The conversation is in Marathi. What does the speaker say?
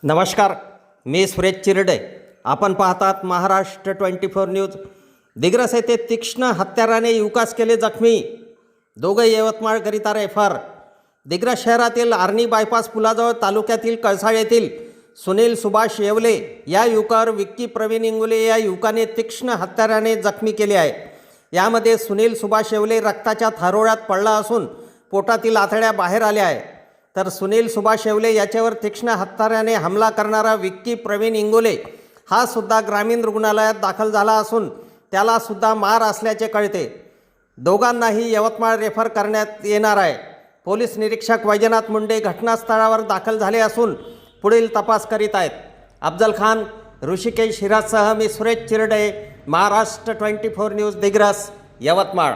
नमस्कार, मी सुरेश चिरडे. आपण पाहतात महाराष्ट्र 24 न्यूज. दिग्रस येथे तीक्ष्ण हत्याराने युवकास केले जखमी, दोघे यवतमाळकरिता रेफर. दिग्रस शहरातील आर्णी बायपास पुलाजवळ तालुक्यातील कळसाळ येथील सुनील सुभाष येवले या युवकावर विक्की प्रवीण इंगोले या युवकाने तीक्ष्ण हत्याराने जखमी केले आहे. यामध्ये सुनील सुभाष येवले रक्ताच्या थारोळ्यात पडला असून पोटातील आतड्या बाहेर आल्या आहे. तर सुनील सुभाष येवले याच्यावर तीक्ष्ण हत्याराने हमला करणारा विक्की प्रवीण इंगोले हा सुद्धा ग्रामीण रुग्णालयात दाखल झाला असून त्याला सुद्धा मार असल्याचे कळते. दोघांनाही यवतमाळ रेफर करण्यात येणार आहे. पोलीस निरीक्षक वैजनाथ मुंडे घटनास्थळावर दाखल झाले असून पुढील तपास करीत आहेत. अफजल खान, ऋषिकेश हिराजसह मी सुरेश चिरडे, महाराष्ट्र 24 न्यूज, दिग्रस, यवतमाळ.